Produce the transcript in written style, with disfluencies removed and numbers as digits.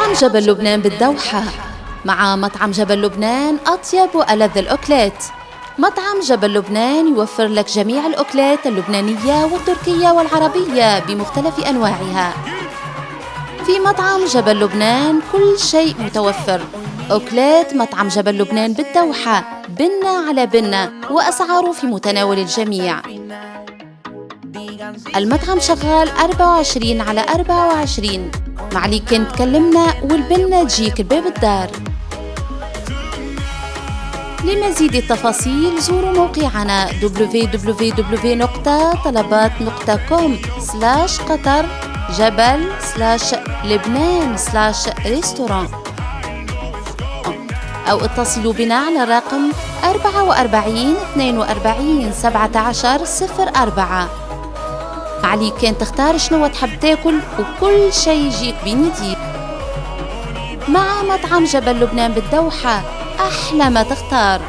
مطعم جبل لبنان بالدوحة. مع مطعم جبل لبنان أطيب وألذ الأكلات. مطعم جبل لبنان يوفر لك جميع الأكلات اللبنانية والتركية والعربية بمختلف أنواعها. في مطعم جبل لبنان كل شيء متوفر. أكلات مطعم جبل لبنان بالدوحة بنة على بنة، وأسعاره في متناول الجميع. المطعم شغال 24/24. معليك كنت تكلمنا والبنة تجيك الباب الدار. لمزيد التفاصيل زوروا موقعنا www.طلبات.قطر/جبل/لبنان/ريستوران، أو اتصلوا بنا على الرقم 44 42 17 04. عليك كان تختار شنو تحب تاكل وكل شي يجيك بنديك. مع مطعم جبل لبنان بالدوحة أحلى ما تختار.